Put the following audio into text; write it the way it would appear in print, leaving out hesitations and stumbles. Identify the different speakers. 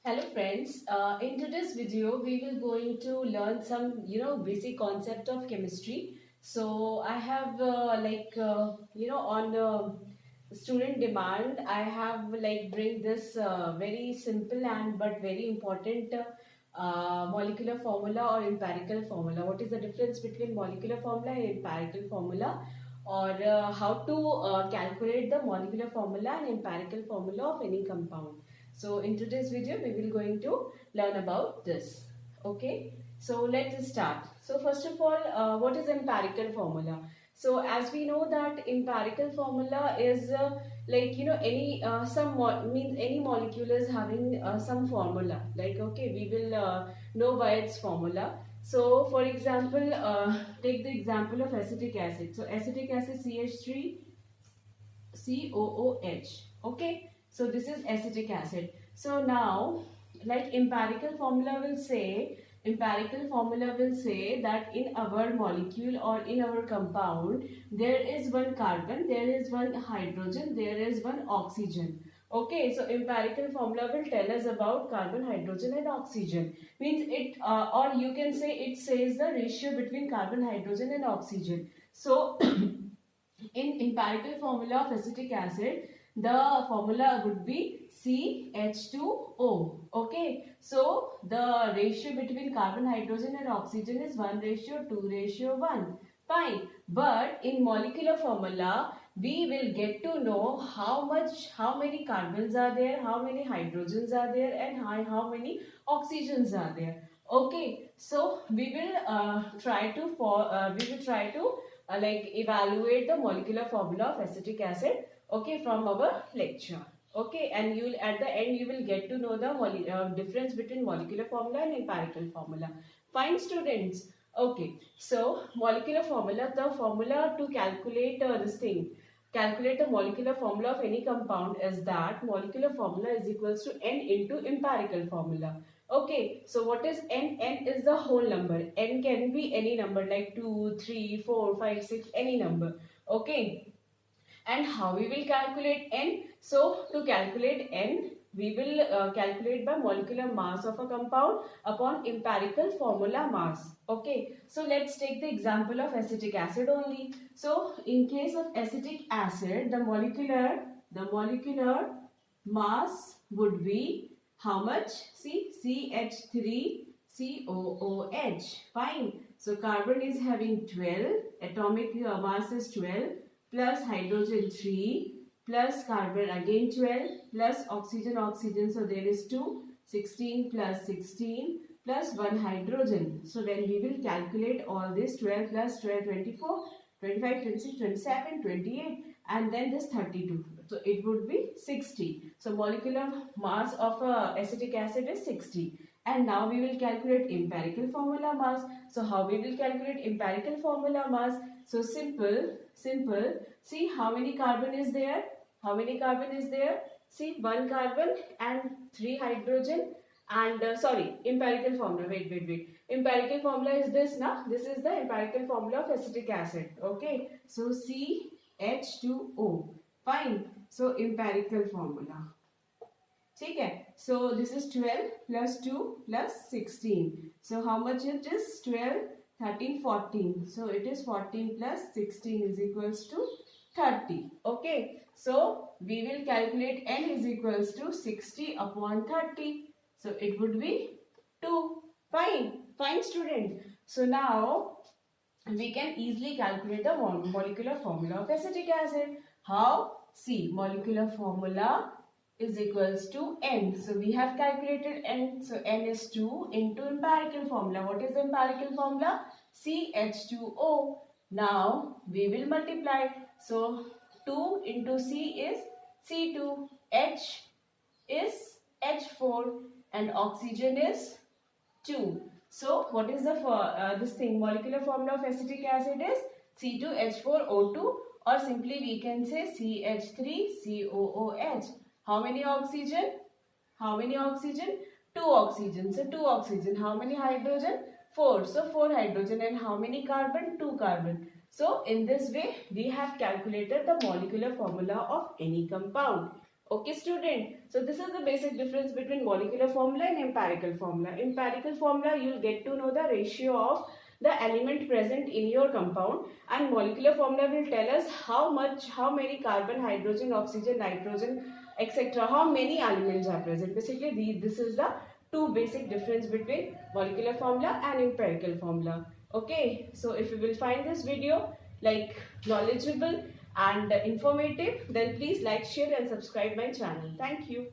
Speaker 1: Hello friends, in today's video we will going to learn some basic concept of chemistry. So I have on student demand I have bring this very simple and but very important molecular formula or empirical formula. What is the difference between molecular formula and empirical formula, or how to calculate the molecular formula and empirical formula of any compound. So in today's video, we will going to learn about this. Okay. So let's start. So first of all, what is empirical formula? So as we know that empirical formula is any means any molecule is having some formula. Like okay, we will know by its formula. So for example, take the example of acetic acid. So acetic acid CH3 COOH. Okay. So this is acetic acid. So now, like empirical formula will say that in our molecule or in our compound, there is one carbon, there is one hydrogen, there is one oxygen. Okay, so empirical formula will tell us about carbon, hydrogen and oxygen. Means it, or you can say it says the ratio between carbon, hydrogen and oxygen. So, in empirical formula of acetic acid, the formula would be CH2O. Okay, so the ratio between carbon, hydrogen and oxygen is 1:2:1. Fine, but in molecular formula we will get to know how many carbons are there, how many hydrogens are there, and how many oxygens are there. Okay, so we will try to evaluate the molecular formula of acetic acid, okay, from our lecture. Okay, and you will at the end you will get to know the difference between molecular formula and empirical formula. Fine students. Okay, so molecular formula, the formula to calculate calculate the molecular formula of any compound is that molecular formula is equals to n into empirical formula. Okay, so what is n? N is the whole number. N can be any number like 2, 3, 4, 5, 6, any number. Okay, and how we will calculate n? So to calculate n, we will calculate by molecular mass of a compound upon empirical formula mass. Okay, so let's take the example of acetic acid only. So in case of acetic acid, the molecular mass would be how much? See, CH3COOH. Fine. So carbon is having 12, atomic mass is 12, plus hydrogen 3, plus carbon again 12, plus oxygen, so there is 2, 16 plus 16, plus 1 hydrogen. So when we will calculate all this, 12 plus 12, 24, 25, 26, 27, 28, and then this 32. So it would be 60. So molecular mass of acetic acid is 60. And now we will calculate empirical formula mass. So how we will calculate empirical formula mass? So simple. See how many carbon is there? How many carbon is there? See, 1 carbon and 3 hydrogen. And empirical formula. Wait. Empirical formula is this now. This is the empirical formula of acetic acid. Okay. So CH2O. Fine. So empirical formula. Okay. So this is 12 plus 2 plus 16. So how much it is? 12, 13, 14. So it is 14 plus 16 is equals to 30. Okay. So we will calculate n is equals to 60 upon 30. So it would be 2. Fine student. So now we can easily calculate the molecular formula of acetic acid. How? See, molecular formula is equals to n. So we have calculated n. So n is 2 into empirical formula. What is the empirical formula? CH2O. Now we will multiply. So 2 into C is C2. H is H4 and oxygen is 2. So what is the molecular formula of acetic acid is C2H4O2, or simply we can say CH3COOH. How many oxygen? 2 oxygen. So 2 oxygen. How many hydrogen? 4. So 4 hydrogen. And how many carbon? 2 carbon. So in this way we have calculated the molecular formula of any compound. Okay, student. So this is the basic difference between molecular formula and empirical formula. Empirical formula, you'll get to know the ratio of the element present in your compound, and molecular formula will tell us how many carbon, hydrogen, oxygen, nitrogen, etc. How many elements are present. Basically, this is the two basic difference between molecular formula and empirical formula. Okay, so if you will find this video like knowledgeable and informative, then please like, share and subscribe my channel. Thank you.